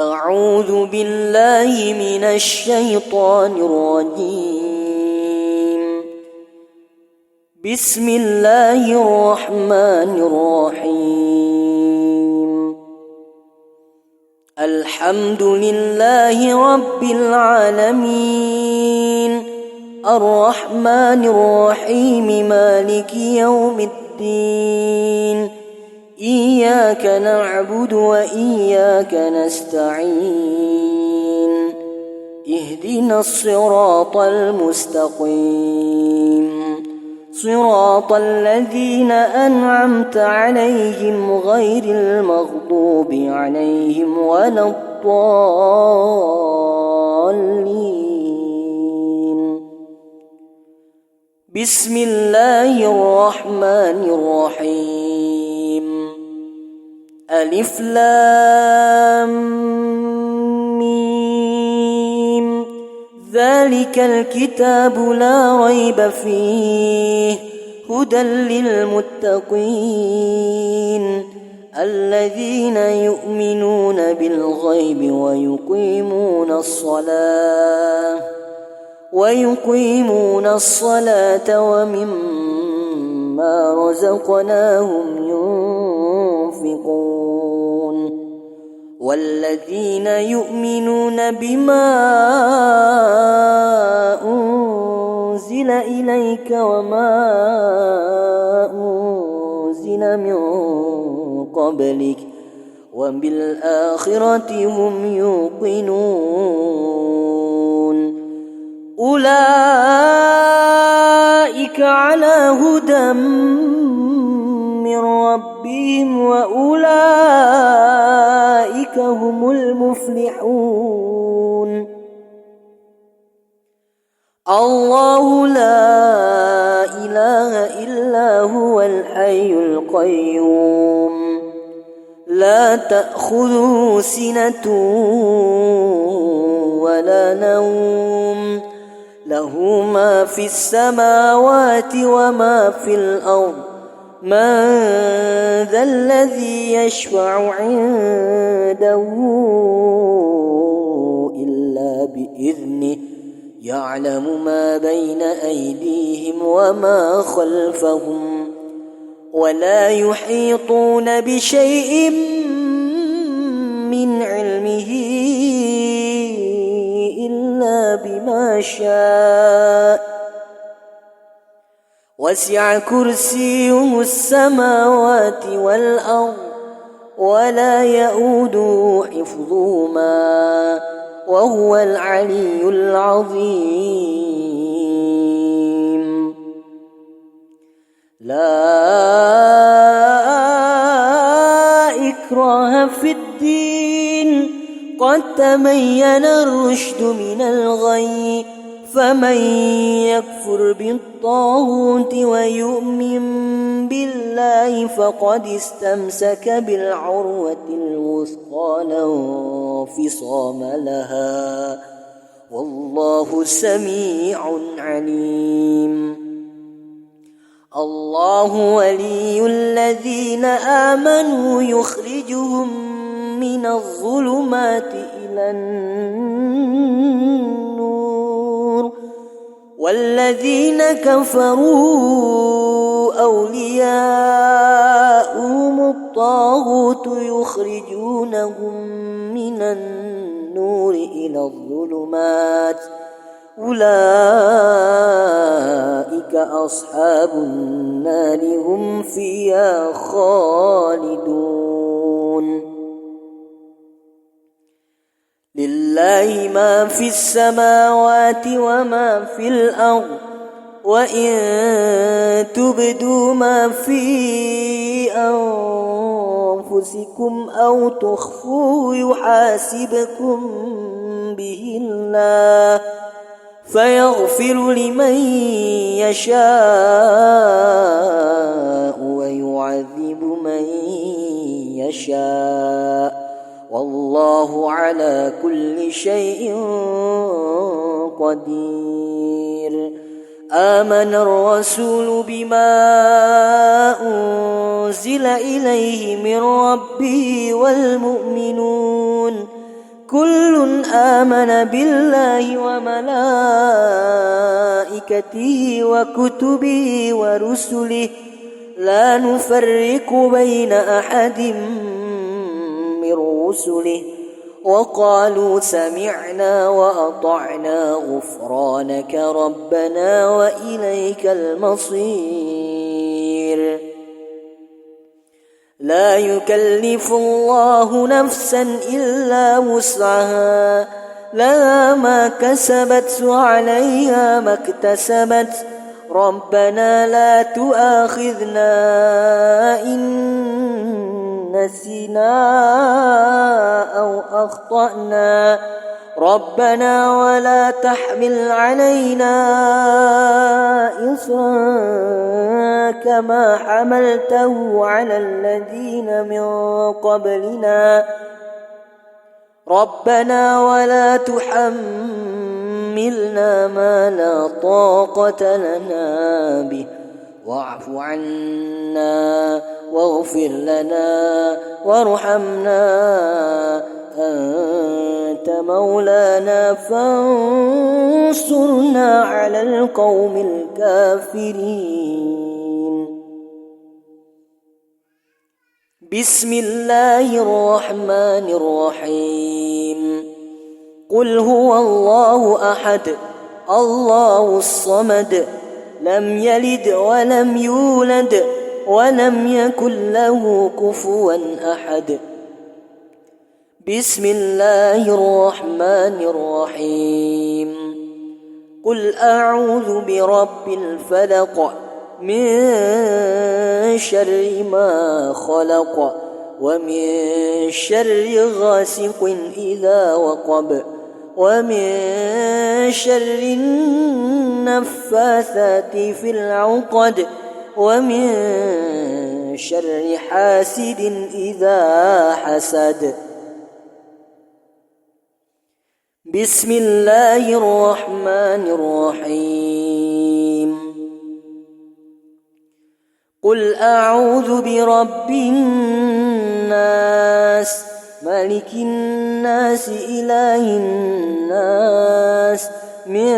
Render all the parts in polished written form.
أعوذ بالله من الشيطان الرجيم. بسم الله الرحمن الرحيم. الحمد لله رب العالمين، الرحمن الرحيم، مالك يوم الدين. إياك نعبد وإياك نستعين. اهدنا الصراط المستقيم، صراط الذين أنعمت عليهم غير المغضوب عليهم ولا الضالين. بسم الله الرحمن الرحيم. ألف لام ميم. ذلك الكتاب لا ريب فيه، هدى للمتقين الذين يؤمنون بالغيب ويقيمون الصلاة ومما رزقناهم ينفقون، والذين يؤمنون بما أنزل إليك وما أنزل من قبلك وبالآخرة هم يوقنون. أولئك على هدى من ربهم وأولئك هم المفلحون. الله لا إله إلا هو الحي القيوم، لا تأخذه سنة ولا نوم، له ما في السماوات وما في الأرض. من ذا الذي يشفع عنده إلا بإذنه، يعلم ما بين أيديهم وما خلفهم، ولا يحيطون بشيء من علمه إلا بما شاء. وسع كرسيه السماوات والأرض ولا يؤوده حفظهما وهو العلي العظيم. لا إكراه في الدين، قد تبين الرشد من الغي، فمن يكفر بالطاغوت ويؤمن بالله فقد استمسك بالعروة الوثقى لا انفصام لها، والله سميع عليم. الله ولي الذين آمنوا يخرجهم من الظلمات إلى النور، والذين كفروا أولياؤهم الطاغوت يخرجونهم من النور إلى الظلمات، أولئك أصحاب النار هم فيها خالدون. لله ما في السماوات وما في الأرض، وإن تبدوا ما في أنفسكم أو تخفوه يحاسبكم به الله، فيغفر لمن يشاء ويعذب من يشاء، والله على كل شيء قدير. آمن الرسول بما أنزل إليه من ربه والمؤمنون كل آمن بالله وملائكته وكتبه ورسله لا نفرق بين أحد من رسله وقالوا سمعنا وأطعنا غفرانك ربنا وإليك المصير. لا يكلف الله نفسا إلا وسعها لها ما كسبت وعليها ما اكتسبت ربنا لا تؤاخذنا إن نسينا أو أخطأنا ربنا ولا تحمل علينا إصرا كما حملته على الذين من قبلنا ربنا ولا تحملنا ما لا طاقة لنا به واعف عنا واغفر لنا وارحمنا أنت مولانا فانصرنا على القوم الكافرين. بسم الله الرحمن الرحيم. قل هو الله أحد الله الصمد لم يلد ولم يولد ولم يكن له كفوا أحد. بسم الله الرحمن الرحيم. قل أعوذ برب الفلق من شر ما خلق ومن شر غاسق إذا وقب ومن شر النفاثات في العقد ومن شر حاسد إذا حسد. بسم الله الرحمن الرحيم. قل أعوذ برب الناس ملك الناس إله الناس من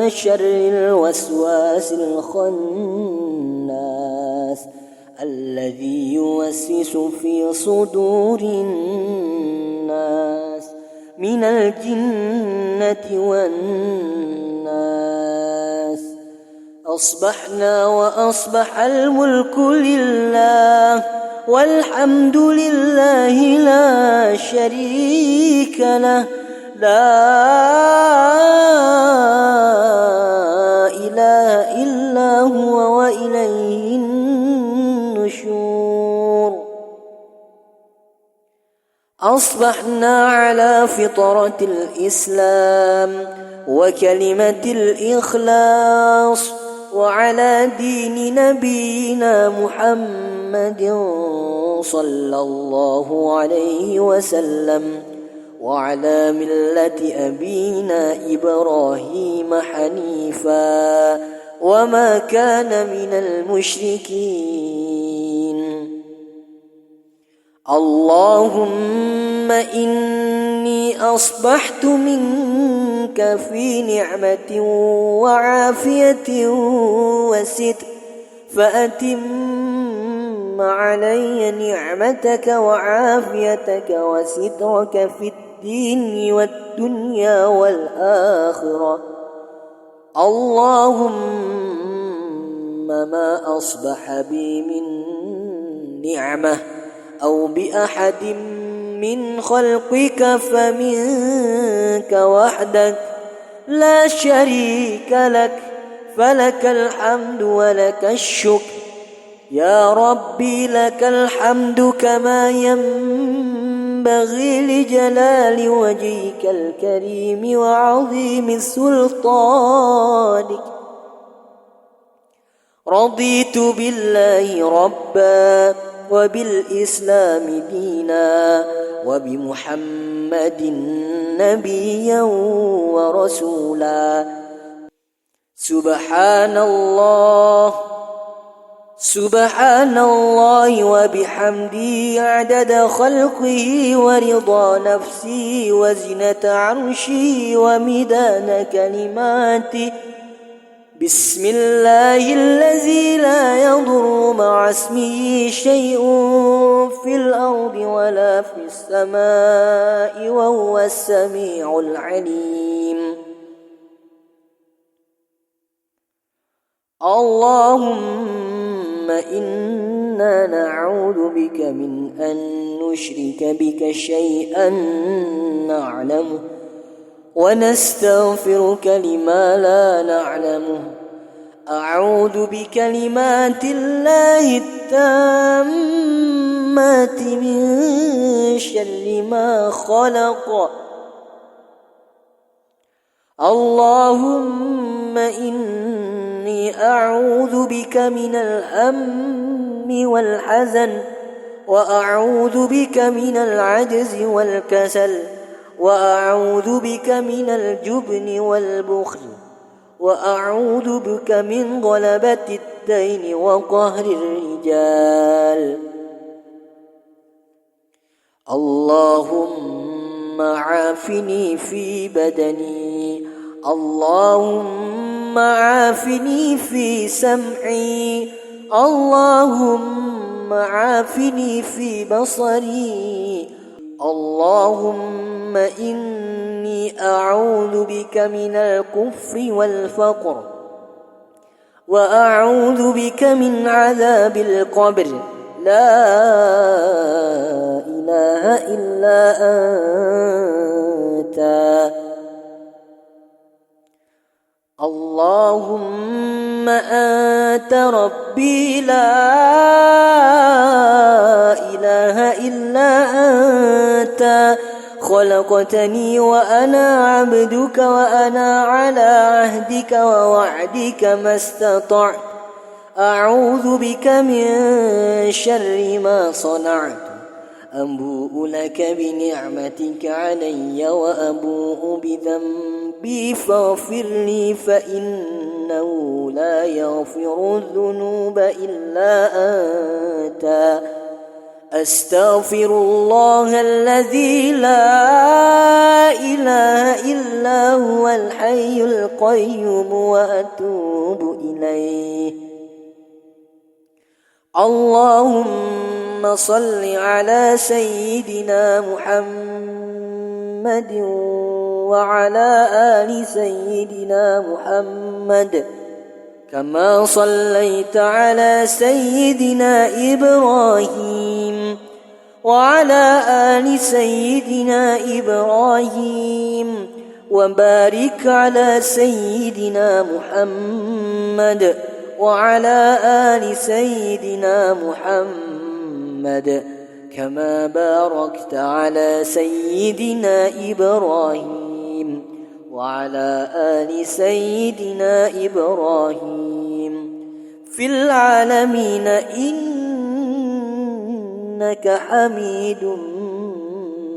شر الوسواس الخناس الذي يوسوس في صدور الناس من الجنة والناس. أصبحنا وأصبح الملك لله والحمد لله لا شريك له لا إله إلا هو وإليه النشور. أصبحنا على فطرة الإسلام وكلمة الإخلاص وعلى دين نبينا محمد صلى الله عليه وسلم وعلى ملة أبينا إبراهيم حنيفا وما كان من المشركين. اللهم إني أصبحت منك في نعمة وعافية وستر فأتم علي نعمتك وعافيتك وسترك في الدين والدنيا والآخرة. اللهم ما أصبح بي من نعمة أو بأحد من خلقك فمنك وحدك لا شريك لك فلك الحمد ولك الشكر. يا ربي لك الحمد كما ينبغي لجلال وجهك الكريم وعظيم سلطانك. رضيت بالله ربا وبالإسلام دينا وبمحمد نبيا ورسولا. سبحان الله سبحان الله وبحمده عدد خلقه ورضا نفسه وزنة عرشه ومداد كلماته. بسم الله الذي لا يضر مع اسمه شيء في الأرض ولا في السماء وهو السميع العليم. اللهم إنا نعوذ بك من أن نشرك بك شيئا نعلمه ونستغفرك لما لا نعلمه. أعوذ بكلمات الله التامات من شر ما خلق. اللهم إني أعوذ بك من الهم والحزن، وأعوذ بك من العجز والكسل، وأعوذ بك من الجبن والبخل، وأعوذ بك من غلبة الدين وقهر الرجال. اللهم عافني في بدني، اللهم عافني في سمعي، اللهم عافني في بصري. اللهم إني أعوذ بك من الكفر والفقر، وأعوذ بك من عذاب القبر. لا إله إلا أنت. اللهم أنت ربي لا إله إلا أنت. خلقتني وأنا عبدك، وأنا على عهدك ووعدك ما استطعت. أعوذ بك من شر ما صنعت. أبوء لك بنعمتك علي وأبوء بذنبي فاغفر لي، فإنه لا يغفر الذنوب إلا أنت. أستغفر الله الذي لا إله إلا هو الحي القيوم وأتوب إليه. اللهم صل على سيدنا محمد وعلى آل سيدنا محمد، كما صليت على سيدنا إبراهيم وعلى آل سيدنا إبراهيم، وبارك على سيدنا محمد وعلى آل سيدنا محمد، كما باركت على سيدنا إبراهيم وعلى آل سيدنا إبراهيم في العالمين إنك حميد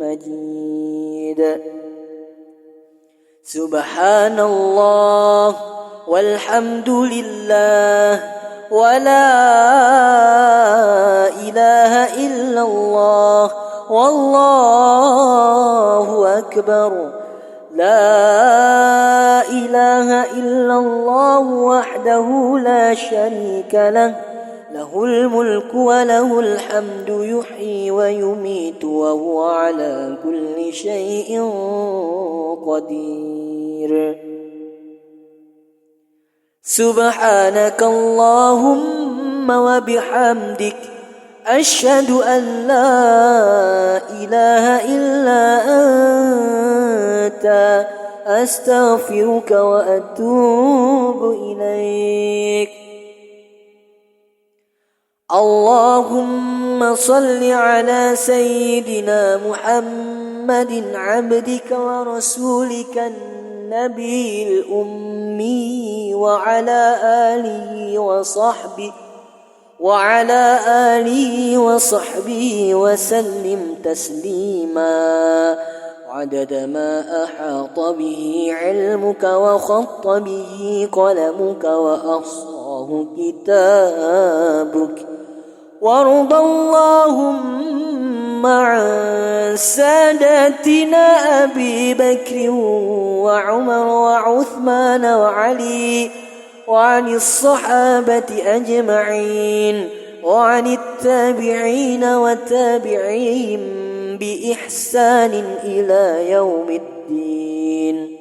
مجيد. سبحان الله والحمد لله ولا إله إلا الله والله أكبر. لا إله إلا الله وحده لا شريك له، له الملك وله الحمد يحيي ويميت وهو على كل شيء قدير. سبحانك اللهم وبحمدك، أشهد أن لا إله إلا أنت، أستغفرك وأتوب إليك. اللهم صل على سيدنا محمد عبدك ورسولك النبي الأمي وعلى آله وصحبه وسلم تسليما، عدد ما أحاط به علمك وخط به قلمك وأحصاه الله كتابك. وارض اللهم عن ساداتنا أبي بكر وعمر وعثمان وعلي، وعن الصحابة أجمعين، وعن التابعين وتابعيهم بإحسان إلى يوم الدين.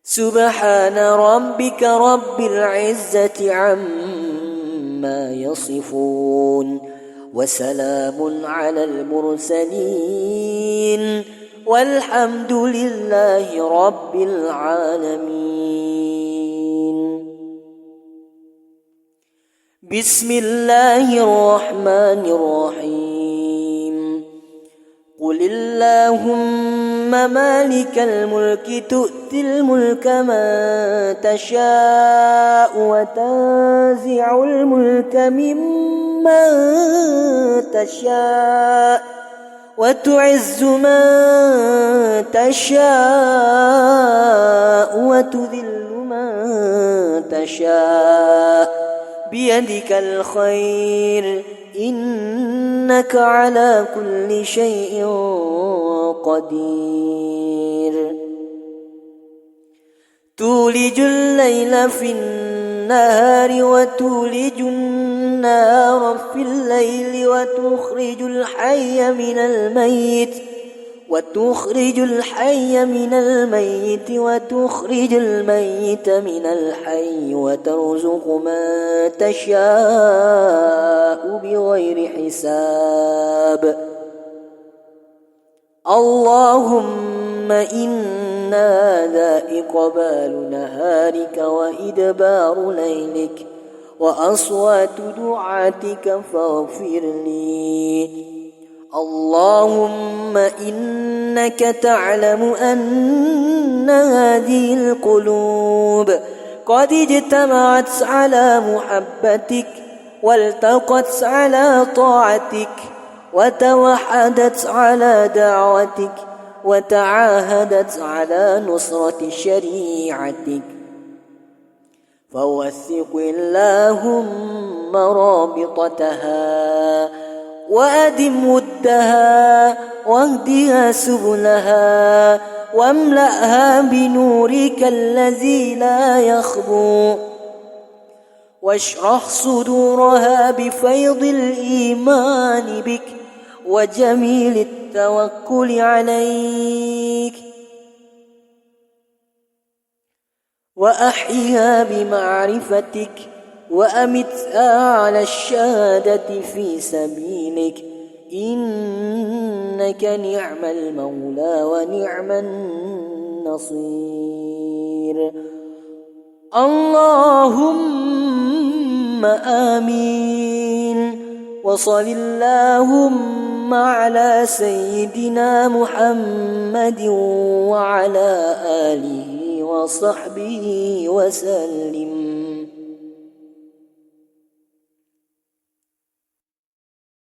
سبحان ربك رب العزة عما يصفون، وسلام على المرسلين، والحمد لله رب العالمين. بسم الله الرحمن الرحيم. قل اللهم مالك الملك تؤتي الملك من تشاء وتنزع الملك ممن تشاء وتعز من تشاء وتذل من تشاء بيدك الخير، إنك على كل شيء قدير. تولج الليل في النهار وتولج النهار في الليل، وتخرج الحي من الميت وتخرج الميت من الحي، وترزق من تشاء بغير حساب. اللهم إن هذا إقبال نهارك وإدبار ليلك وأصوات دعاتك فاغفر لي. اللهم إنك تعلم أن هذه القلوب قد اجتمعت على محبتك، والتقت على طاعتك، وتوحدت على دعوتك، وتعاهدت على نصرة شريعتك. فوثق اللهم رابطتها، وأدم ودها، واهدها سبلها، واملأها بنورك الذي لا يخبو، واشرح صدورها بفيض الإيمان بك وجميل التوكل عليك، وأحيها بمعرفتك، وأمتها على الشهادة في سبيلك، إنك نعم المولى ونعم النصير. اللهم آمين. وصل اللهم على سيدنا محمد وعلى آله وصحبه وسلم.